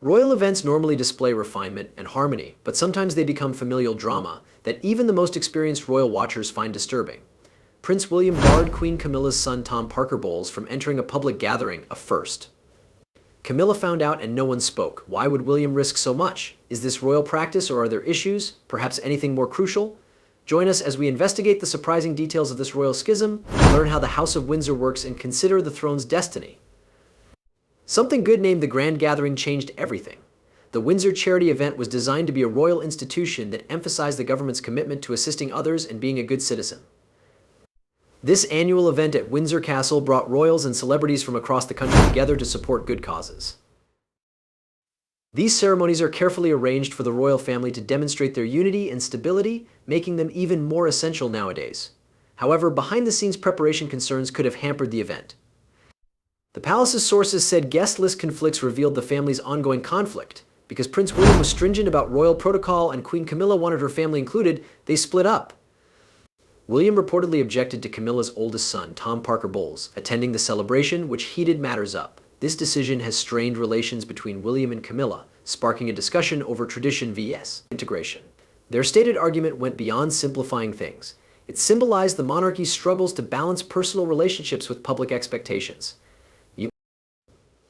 Royal events normally display refinement and harmony, but sometimes they become familial drama that even the most experienced royal watchers find disturbing. Prince William barred Queen Camilla's son Tom Parker Bowles from entering a public gathering, a first. Camilla found out and no one spoke. Why would William risk so much? Is this royal practice or are there issues? Perhaps anything more crucial? Join us as we investigate the surprising details of this royal schism, learn how the House of Windsor works, and consider the throne's destiny. Something good named the Grand Gathering changed everything. The Windsor charity event was designed to be a royal institution that emphasized the government's commitment to assisting others and being a good citizen. This annual event at Windsor Castle brought royals and celebrities from across the country together to support good causes. These ceremonies are carefully arranged for the royal family to demonstrate their unity and stability, making them even more essential nowadays. However, behind-the-scenes preparation concerns could have hampered the event. The palace's sources said guest list conflicts revealed the family's ongoing conflict. Because Prince William was stringent about royal protocol and Queen Camilla wanted her family included, they split up. William reportedly objected to Camilla's oldest son, Tom Parker Bowles, attending the celebration, which heated matters up. This decision has strained relations between William and Camilla, sparking a discussion over tradition vs. integration. Their stated argument went beyond simplifying things. It symbolized the monarchy's struggles to balance personal relationships with public expectations.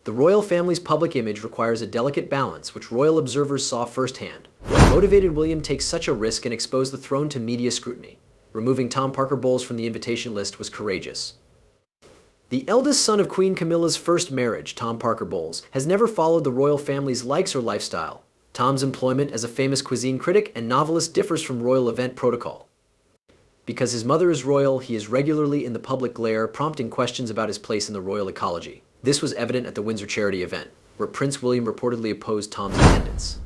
The royal family's public image requires a delicate balance, which royal observers saw firsthand. What motivated William to take such a risk and expose the throne to media scrutiny? Removing Tom Parker Bowles from the invitation list was courageous. The eldest son of Queen Camilla's first marriage, Tom Parker Bowles, has never followed the royal family's likes or lifestyle. Tom's employment as a famous cuisine critic and novelist differs from royal event protocol. Because his mother is royal, he is regularly in the public glare, prompting questions about his place in the royal ecology. This was evident at the Windsor charity event, where Prince William reportedly opposed Tom's attendance.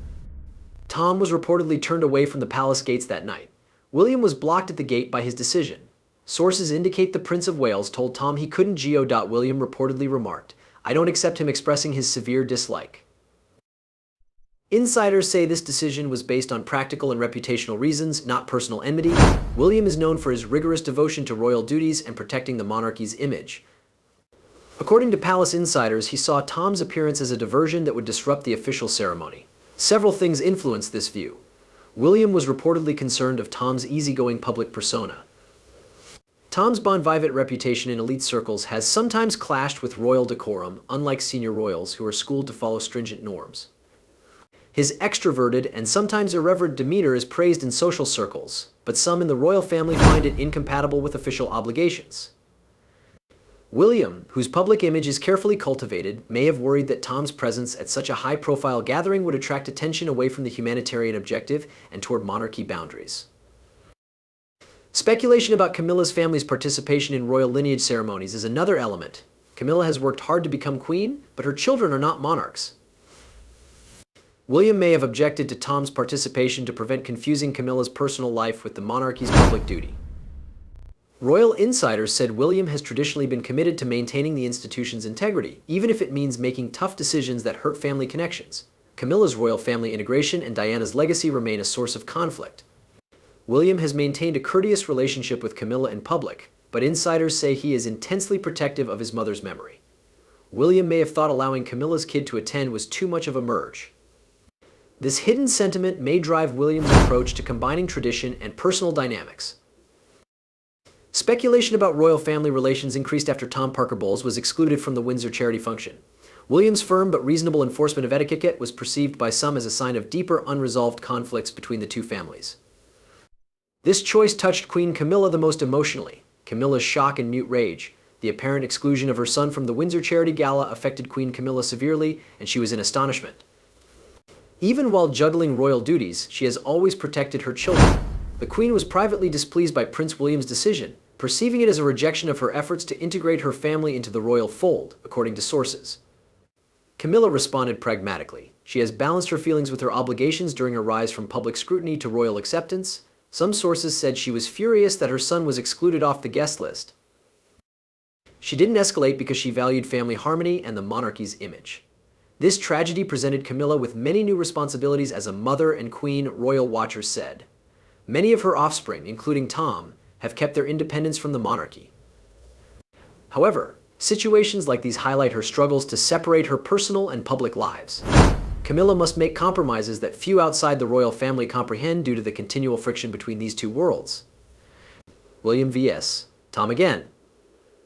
Tom was reportedly turned away from the palace gates that night. William was blocked at the gate by his decision. Sources indicate the Prince of Wales told Tom he couldn't go. William reportedly remarked, "I don't accept him expressing his severe dislike." Insiders say this decision was based on practical and reputational reasons, not personal enmity. William is known for his rigorous devotion to royal duties and protecting the monarchy's image. According to palace insiders, he saw Tom's appearance as a diversion that would disrupt the official ceremony. Several things influenced this view. William was reportedly concerned of Tom's easygoing public persona. Tom's bon vivant reputation in elite circles has sometimes clashed with royal decorum, unlike senior royals who are schooled to follow stringent norms. His extroverted and sometimes irreverent demeanor is praised in social circles, but some in the royal family find it incompatible with official obligations. William, whose public image is carefully cultivated, may have worried that Tom's presence at such a high-profile gathering would attract attention away from the humanitarian objective and toward monarchy boundaries. Speculation about Camilla's family's participation in royal lineage ceremonies is another element. Camilla has worked hard to become queen, but her children are not monarchs. William may have objected to Tom's participation to prevent confusing Camilla's personal life with the monarchy's public duty. Royal insiders said William has traditionally been committed to maintaining the institution's integrity, even if it means making tough decisions that hurt family connections. Camilla's royal family integration and Diana's legacy remain a source of conflict. William has maintained a courteous relationship with Camilla in public, but insiders say he is intensely protective of his mother's memory. William may have thought allowing Camilla's kid to attend was too much of a merge. This hidden sentiment may drive William's approach to combining tradition and personal dynamics. Speculation about royal family relations increased after Tom Parker Bowles was excluded from the Windsor charity function. William's firm but reasonable enforcement of etiquette was perceived by some as a sign of deeper unresolved conflicts between the two families. This choice touched Queen Camilla the most emotionally. Camilla's shock and mute rage. The apparent exclusion of her son from the Windsor charity gala affected Queen Camilla severely, and she was in astonishment. Even while juggling royal duties, she has always protected her children. The Queen was privately displeased by Prince William's decision, perceiving it as a rejection of her efforts to integrate her family into the royal fold, according to sources. Camilla responded pragmatically. She has balanced her feelings with her obligations during her rise from public scrutiny to royal acceptance. Some sources said she was furious that her son was excluded off the guest list. She didn't escalate because she valued family harmony and the monarchy's image. This tragedy presented Camilla with many new responsibilities as a mother and queen, royal watchers said. Many of her offspring, including Tom, have kept their independence from the monarchy. However, situations like these highlight her struggles to separate her personal and public lives. Camilla must make compromises that few outside the royal family comprehend due to the continual friction between these two worlds. William vs. Tom again.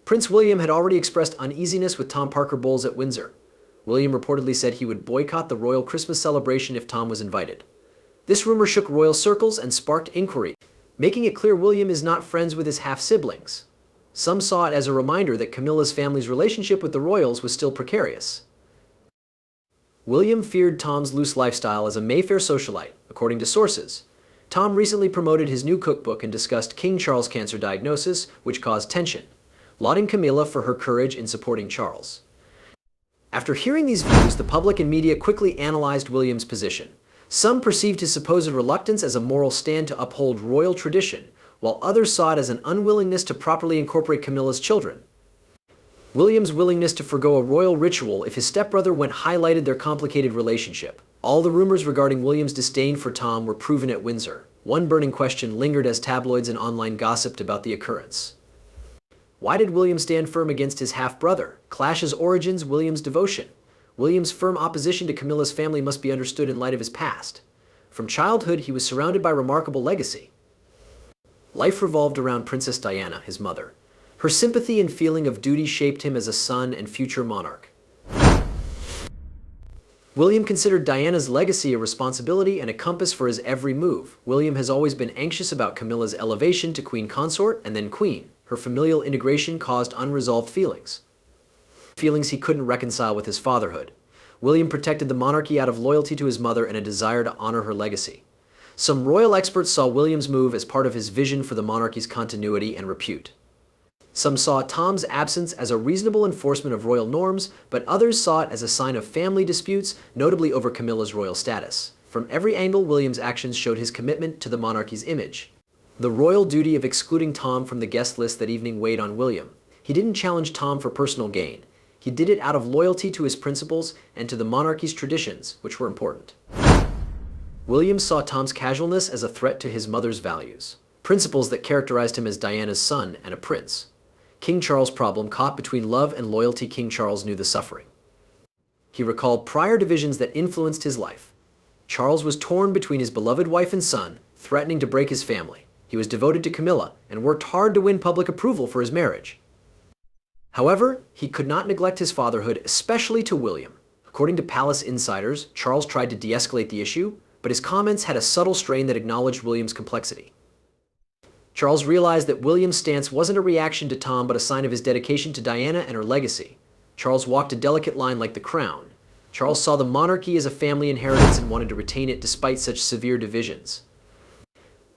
Prince William had already expressed uneasiness with Tom Parker Bowles at Windsor. William reportedly said he would boycott the royal Christmas celebration if Tom was invited. This rumor shook royal circles and sparked inquiry, making it clear William is not friends with his half-siblings. Some saw it as a reminder that Camilla's family's relationship with the royals was still precarious. William feared Tom's loose lifestyle as a Mayfair socialite, according to sources. Tom recently promoted his new cookbook and discussed King Charles' cancer diagnosis, which caused tension, lauding Camilla for her courage in supporting Charles. After hearing these views, the public and media quickly analyzed William's position. Some perceived his supposed reluctance as a moral stand to uphold royal tradition, while others saw it as an unwillingness to properly incorporate Camilla's children. William's willingness to forgo a royal ritual if his stepbrother went highlighted their complicated relationship. All the rumors regarding William's disdain for Tom were proven at Windsor. One burning question lingered as tabloids and online gossiped about the occurrence. Why did William stand firm against his half-brother? Clash's origins, William's devotion. William's firm opposition to Camilla's family must be understood in light of his past. From childhood, he was surrounded by remarkable legacy. Life revolved around Princess Diana, his mother. Her sympathy and feeling of duty shaped him as a son and future monarch. William considered Diana's legacy a responsibility and a compass for his every move. William has always been anxious about Camilla's elevation to queen consort and then queen. Her familial integration caused unresolved feelings he couldn't reconcile with his fatherhood. William protected the monarchy out of loyalty to his mother and a desire to honor her legacy. Some royal experts saw William's move as part of his vision for the monarchy's continuity and repute. Some saw Tom's absence as a reasonable enforcement of royal norms, but others saw it as a sign of family disputes, notably over Camilla's royal status. From every angle, William's actions showed his commitment to the monarchy's image. The royal duty of excluding Tom from the guest list that evening weighed on William. He didn't challenge Tom for personal gain. He did it out of loyalty to his principles and to the monarchy's traditions, which were important. William saw Tom's casualness as a threat to his mother's values, principles that characterized him as Diana's son and a prince. King Charles' problem, caught between love and loyalty. King Charles knew the suffering. He recalled prior divisions that influenced his life. Charles was torn between his beloved wife and son, threatening to break his family. He was devoted to Camilla and worked hard to win public approval for his marriage. However, he could not neglect his fatherhood, especially to William. According to palace insiders, Charles tried to de-escalate the issue, but his comments had a subtle strain that acknowledged William's complexity. Charles realized that William's stance wasn't a reaction to Tom, but a sign of his dedication to Diana and her legacy. Charles walked a delicate line like the crown. Charles saw the monarchy as a family inheritance and wanted to retain it despite such severe divisions.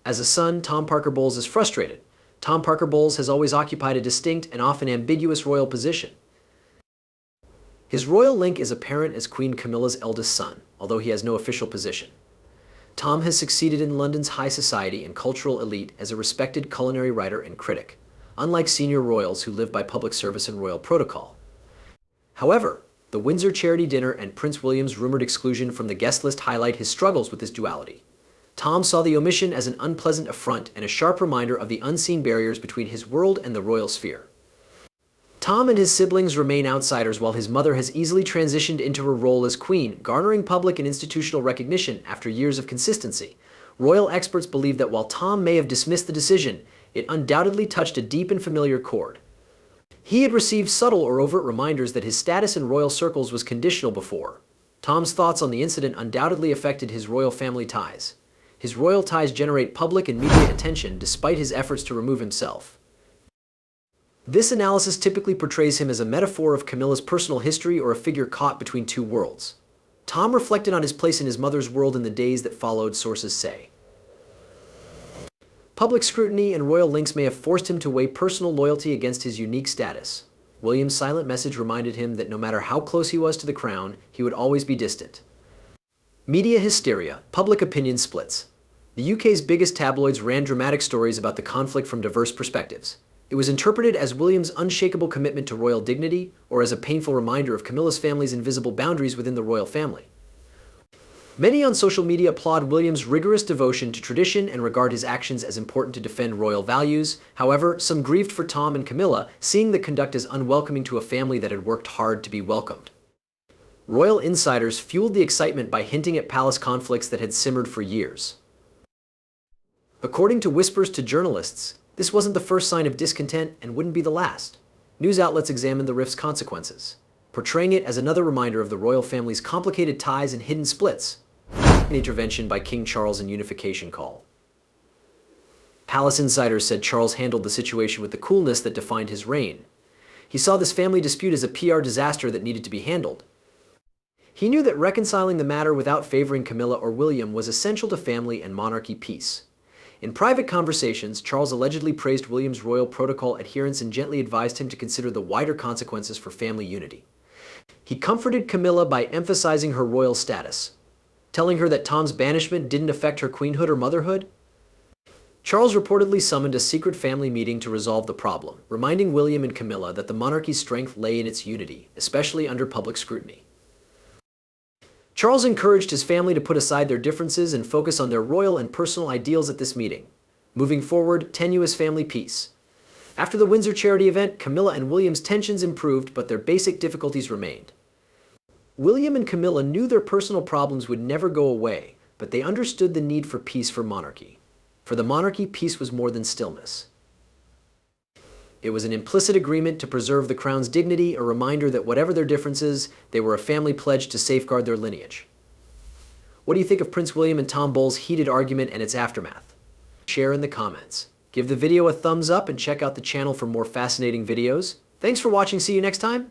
As a son, Tom Parker Bowles is frustrated. Tom Parker Bowles has always occupied a distinct and often ambiguous royal position. His royal link is apparent as Queen Camilla's eldest son, although he has no official position. Tom has succeeded in London's high society and cultural elite as a respected culinary writer and critic, unlike senior royals who live by public service and royal protocol. However, the Windsor charity dinner and Prince William's rumored exclusion from the guest list highlight his struggles with this duality. Tom saw the omission as an unpleasant affront and a sharp reminder of the unseen barriers between his world and the royal sphere. Tom and his siblings remain outsiders while his mother has easily transitioned into her role as queen, garnering public and institutional recognition after years of consistency. Royal experts believe that while Tom may have dismissed the decision, it undoubtedly touched a deep and familiar chord. He had received subtle or overt reminders that his status in royal circles was conditional before. Tom's thoughts on the incident undoubtedly affected his royal family ties. His royal ties generate public and media attention despite his efforts to remove himself. This analysis typically portrays him as a metaphor of Camilla's personal history or a figure caught between two worlds. Tom reflected on his place in his mother's world in the days that followed, sources say. Public scrutiny and royal links may have forced him to weigh personal loyalty against his unique status. William's silent message reminded him that no matter how close he was to the crown, he would always be distant. Media hysteria, public opinion splits. The UK's biggest tabloids ran dramatic stories about the conflict from diverse perspectives. It was interpreted as William's unshakable commitment to royal dignity, or as a painful reminder of Camilla's family's invisible boundaries within the royal family. Many on social media applaud William's rigorous devotion to tradition and regard his actions as important to defend royal values. However, some grieved for Tom and Camilla, seeing the conduct as unwelcoming to a family that had worked hard to be welcomed. Royal insiders fueled the excitement by hinting at palace conflicts that had simmered for years. According to whispers to journalists, this wasn't the first sign of discontent and wouldn't be the last. News outlets examined the rift's consequences, portraying it as another reminder of the royal family's complicated ties and hidden splits. An intervention by King Charles and unification call. Palace insiders said Charles handled the situation with the coolness that defined his reign. He saw this family dispute as a PR disaster that needed to be handled. He knew that reconciling the matter without favoring Camilla or William was essential to family and monarchy peace. In private conversations, Charles allegedly praised William's royal protocol adherence and gently advised him to consider the wider consequences for family unity. He comforted Camilla by emphasizing her royal status, telling her that Tom's banishment didn't affect her queenhood or motherhood. Charles reportedly summoned a secret family meeting to resolve the problem, reminding William and Camilla that the monarchy's strength lay in its unity, especially under public scrutiny. Charles encouraged his family to put aside their differences and focus on their royal and personal ideals at this meeting, moving forward tenuous family peace. After the Windsor charity event, Camilla and William's tensions improved, but their basic difficulties remained. William and Camilla knew their personal problems would never go away, but they understood the need for peace for monarchy. For the monarchy, peace was more than stillness. It was an implicit agreement to preserve the crown's dignity, a reminder that whatever their differences, they were a family pledged to safeguard their lineage. What do you think of Prince William and Tom Bowles' heated argument and its aftermath? Share in the comments. Give the video a thumbs up and check out the channel for more fascinating videos. Thanks for watching. See you next time.